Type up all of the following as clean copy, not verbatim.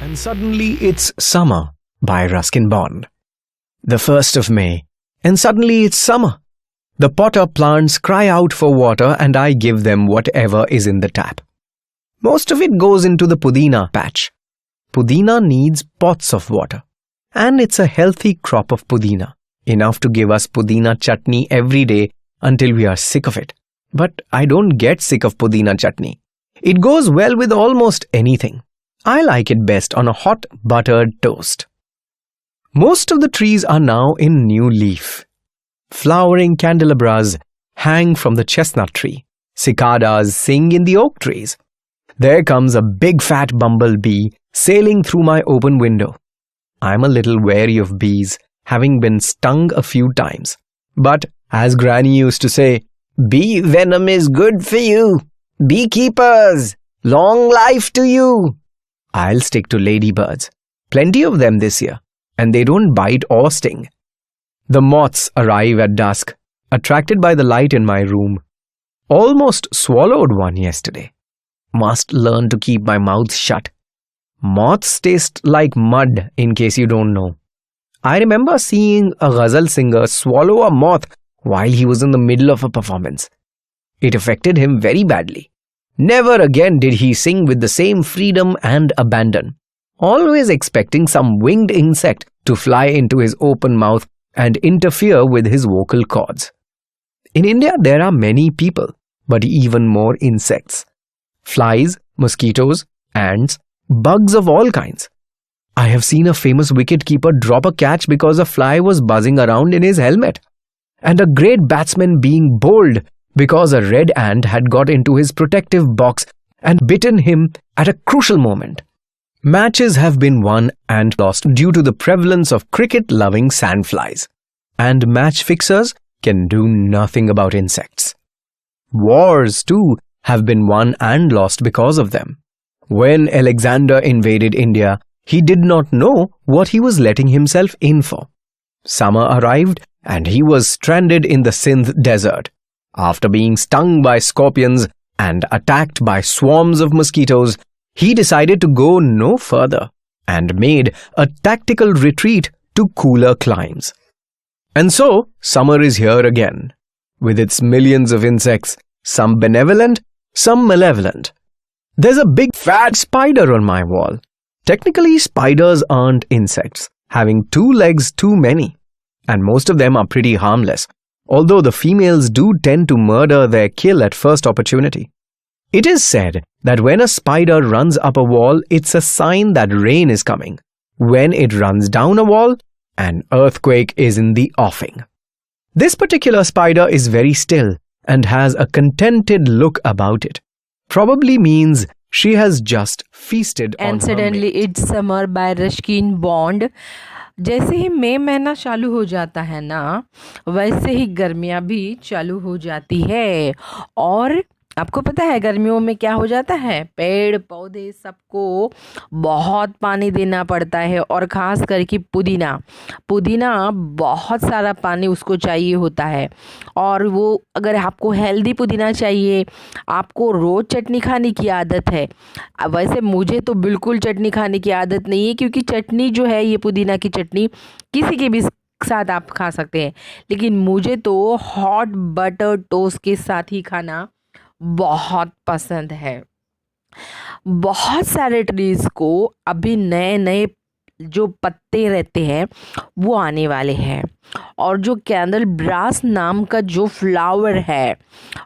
And suddenly it's summer by Ruskin Bond. The 1st of May, and suddenly it's summer. The potter plants cry out for water and I give them whatever is in the tap. Most of it goes into the pudina patch. Pudina needs pots of water. And it's a healthy crop of pudina, enough to give us pudina chutney every day until we are sick of it. But I don't get sick of pudina chutney. It goes well with almost anything. I like it best on a hot buttered toast. Most of the trees are now in new leaf. Flowering candelabras hang from the chestnut tree. Cicadas sing in the oak trees. There comes a big fat bumblebee sailing through my open window. I'm a little wary of bees, having been stung a few times. But, as Granny used to say, bee venom is good for you. Beekeepers, long life to you. I'll stick to ladybirds. Plenty of them this year, and they don't bite or sting. The moths arrive at dusk, attracted by the light in my room. Almost swallowed one yesterday. Must learn to keep my mouth shut. Moths taste like mud, in case you don't know. I remember seeing a ghazal singer swallow a moth while he was in the middle of a performance. It affected him very badly. Never again did he sing with the same freedom and abandon, always expecting some winged insect to fly into his open mouth and interfere with his vocal cords. In India, there are many people, but even more insects. Flies, mosquitoes, ants, bugs of all kinds. I have seen a famous wicketkeeper drop a catch because a fly was buzzing around in his helmet, and a great batsman being bowled because a red ant had got into his protective box and bitten him at a crucial moment. Matches have been won and lost due to the prevalence of cricket-loving sandflies, and match fixers can do nothing about insects. Wars, too, have been won and lost because of them. When Alexander invaded India, he did not know what he was letting himself in for. Summer arrived and he was stranded in the Sindh desert. After being stung by scorpions and attacked by swarms of mosquitoes, he decided to go no further and made a tactical retreat to cooler climes. And so, summer is here again, with its millions of insects, some benevolent, some malevolent. There's a big fat spider on my wall. Technically, spiders aren't insects, having 2 legs too many, and most of them are pretty harmless, although the females do tend to murder their kill at first opportunity. It is said that when a spider runs up a wall, it's a sign that rain is coming. When it runs down a wall, an earthquake is in the offing. This particular spider is very still and has a contented look about it. Probably means she has just feasted on And suddenly it's summer by Ruskin Bond. जैसे ही मई महीना चालू हो जाता है ना, वैसे ही गर्मियाँ भी चालू हो जाती है। और आपको पता है गर्मियों में क्या हो जाता है, पेड़ पौधे सबको बहुत पानी देना पड़ता है, और ख़ास करके पुदीना बहुत सारा पानी उसको चाहिए होता है। और वो अगर आपको हेल्दी पुदीना चाहिए, आपको रोज़ चटनी खाने की आदत है। वैसे मुझे तो बिल्कुल चटनी खाने की आदत नहीं है, क्योंकि चटनी जो है, ये पुदीना की चटनी किसी के भी साथ आप खा सकते हैं, लेकिन मुझे तो हॉट बटर टोस्ट के साथ ही खाना बहुत पसंद है। बहुत सारे ट्रीज़ को अभी नए नए जो पत्ते रहते हैं वो आने वाले हैं, और जो कैंडल ब्रास नाम का जो फ्लावर है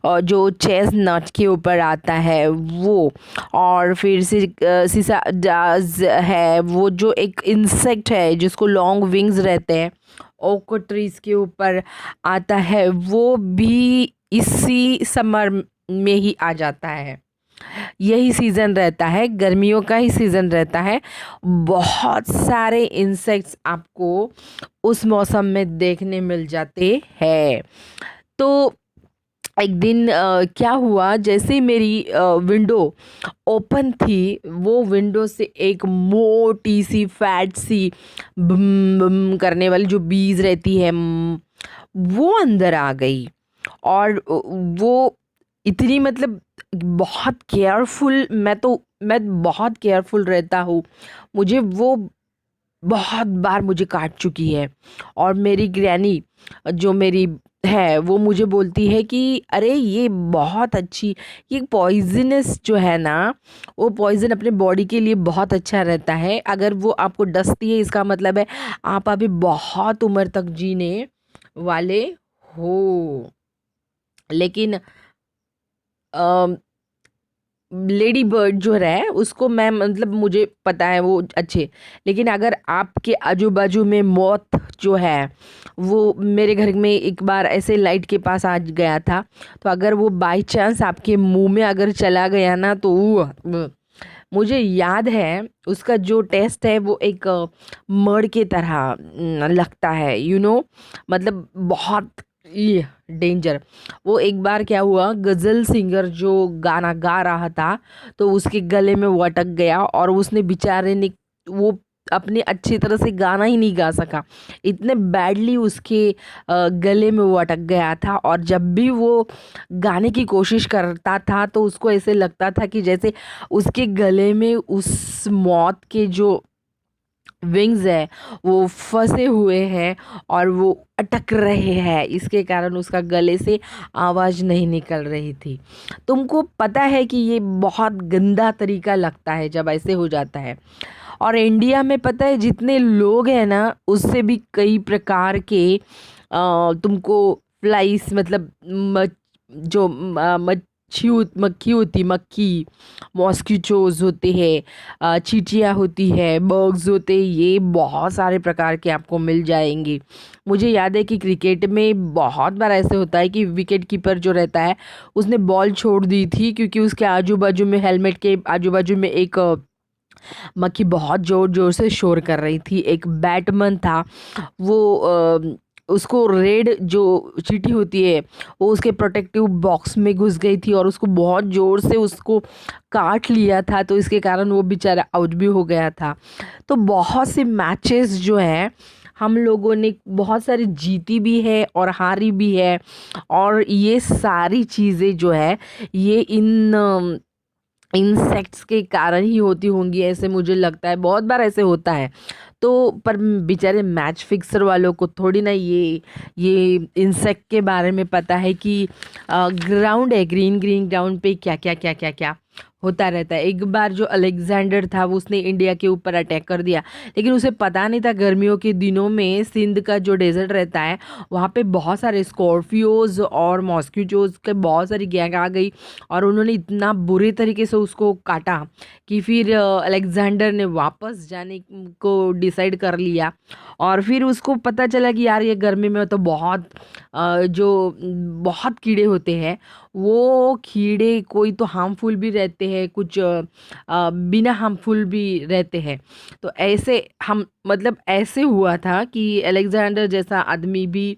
और जो चेस्टनट के ऊपर आता है वो, और फिर से सिसाडाज है, वो जो एक इंसेक्ट है जिसको लॉन्ग विंग्स रहते हैं, ओक ट्रीज़ के ऊपर आता है, वो भी इसी समर में ही आ जाता है। यही सीज़न रहता है, गर्मियों का ही सीज़न रहता है। बहुत सारे इंसेक्ट्स आपको उस मौसम में देखने मिल जाते हैं। तो एक दिन क्या हुआ, जैसे ही मेरी विंडो ओपन थी, वो विंडो से एक मोटी सी फैट सी बम बम करने वाली जो बीज रहती है, वो अंदर आ गई। और वो इतनी, मतलब बहुत केयरफुल, मैं तो मैं बहुत केयरफुल रहता हूँ। मुझे वो बहुत बार मुझे काट चुकी है। और मेरी ग्रैनी जो मेरी है वो मुझे बोलती है कि अरे ये बहुत अच्छी, ये पॉइजनस जो है ना, वो पॉइजन अपने बॉडी के लिए बहुत अच्छा रहता है। अगर वो आपको डसती है इसका मतलब है आप अभी बहुत उम्र तक जीने वाले हो। लेकिन लेडी बर्ड जो है उसको मैं मतलब मुझे पता है वो अच्छे, लेकिन अगर आपके आजू बाजू में मौत जो है वो, मेरे घर में एक बार ऐसे लाइट के पास आ गया था, तो अगर वो बाय चांस आपके मुंह में अगर चला गया ना तो मुझे याद है उसका जो टेस्ट है वो एक मड़ के तरह लगता है, मतलब बहुत ये डेंजर। वो एक बार क्या हुआ, गज़ल सिंगर जो गाना गा रहा था तो उसके गले में वो अटक गया और उसने बेचारे ने वो अपने अच्छी तरह से गाना ही नहीं गा सका, इतने बैडली उसके गले में वो अटक गया था। और जब भी वो गाने की कोशिश करता था तो उसको ऐसे लगता था कि जैसे उसके गले में उस मौत के जो विंग्स है वो फंसे हुए हैं और वो अटक रहे हैं, इसके कारण उसका गले से आवाज़ नहीं निकल रही थी। तुमको पता है कि ये बहुत गंदा तरीका लगता है जब ऐसे हो जाता है। और इंडिया में पता है जितने लोग हैं ना उससे भी कई प्रकार के तुमको फ्लाइस मतलब जो मक्खी होती, मक्खी मॉस्किटोज होते हैं, चींटियाँ होती है, बग्स होते हैं, ये बहुत सारे प्रकार के आपको मिल जाएंगे। मुझे याद है कि क्रिकेट में बहुत बार ऐसे होता है कि विकेट कीपर जो रहता है उसने बॉल छोड़ दी थी क्योंकि उसके आजू बाजू में, हेलमेट के आजू बाजू में एक मक्खी बहुत जोर जोर से शोर कर रही थी। एक बैटमैन था, वो उसको रेड जो चींटी होती है वो उसके प्रोटेक्टिव बॉक्स में घुस गई थी और उसको बहुत ज़ोर से उसको काट लिया था, तो इसके कारण वो बेचारा आउट भी हो गया था। तो बहुत से मैचेस जो हैं हम लोगों ने बहुत सारी जीती भी है और हारी भी है। और ये सारी चीज़ें जो है ये इन इंसेक्ट्स के कारण ही होती होंगी, ऐसे मुझे लगता है। बहुत बार ऐसे होता है। तो पर बेचारे मैच फिक्सर वालों को थोड़ी ना ये इंसेक्ट के बारे में पता है कि ग्राउंड है, ग्रीन ग्रीन ग्राउंड पे क्या क्या क्या क्या क्या होता रहता है। एक बार जो अलेक्जेंडर था वो उसने इंडिया के ऊपर अटैक कर दिया, लेकिन उसे पता नहीं था गर्मियों के दिनों में सिंध का जो डेजर्ट रहता है वहाँ पे बहुत सारे स्कॉर्पियोज और मॉस्किटोज के बहुत सारी गैंग आ गई और उन्होंने इतना बुरे तरीके से उसको काटा कि फिर अलेक्जेंडर ने वापस जाने को डिसाइड कर लिया। और फिर उसको पता चला कि यार ये गर्मी में तो बहुत जो बहुत कीड़े होते हैं, वो कीड़े कोई तो हार्मफुल भी रहते हैं, कुछ बिना हार्मफुल भी रहते हैं। तो ऐसे हम मतलब ऐसे हुआ था कि अलेक्जेंडर जैसा आदमी भी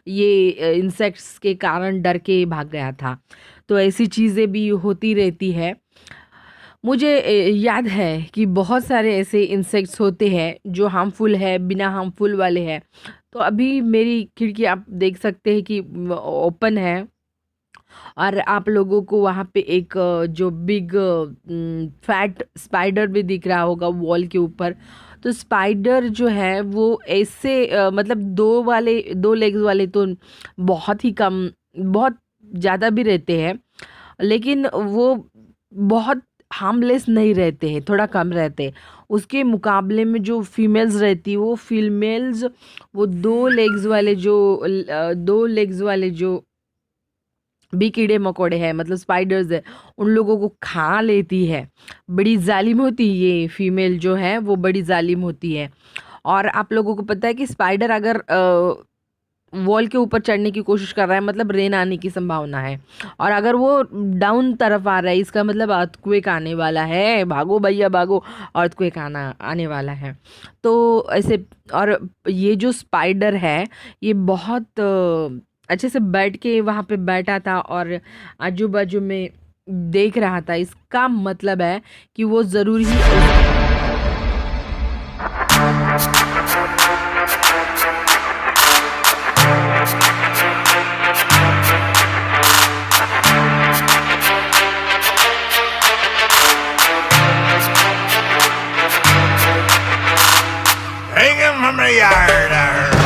ये इंसेक्ट्स के कारण डर के भाग गया था। तो ऐसी चीज़ें भी होती रहती है। मुझे याद है कि बहुत सारे ऐसे इंसेक्ट्स होते हैं जो हार्मफुल है, बिना हार्मफुल वाले हैं। तो अभी मेरी खिड़की आप देख सकते हैं कि ओपन है और आप लोगों को वहाँ पे एक जो बिग फैट स्पाइडर भी दिख रहा होगा वॉल के ऊपर। तो स्पाइडर जो है वो ऐसे मतलब दो लेग्स वाले तो बहुत ही कम, बहुत ज़्यादा भी रहते हैं, लेकिन वो बहुत हार्मलेस नहीं रहते हैं, थोड़ा कम रहते हैं। उसके मुकाबले में जो फीमेल्स रहती है वो फीमेल्स वो दो लेग्स वाले जो भी कीड़े मकोड़े हैं मतलब स्पाइडर्स है उन लोगों को खा लेती है। बड़ी जालिम होती है ये फीमेल जो है, वो बड़ी जालिम होती है। और आप लोगों को पता है कि स्पाइडर अगर वॉल के ऊपर चढ़ने की कोशिश कर रहा है मतलब रेन आने की संभावना है, और अगर वो डाउन तरफ आ रहा है इसका मतलब अर्थक्वेक आने वाला है, भागो भैया भागो, अर्थक्वेक आने वाला है। तो ऐसे, और ये जो स्पाइडर है ये बहुत अच्छे से बैठ के वहाँ पे बैठा था और आजू बाजू में देख रहा था, इसका मतलब है कि वो ज़रूर ही from the yard.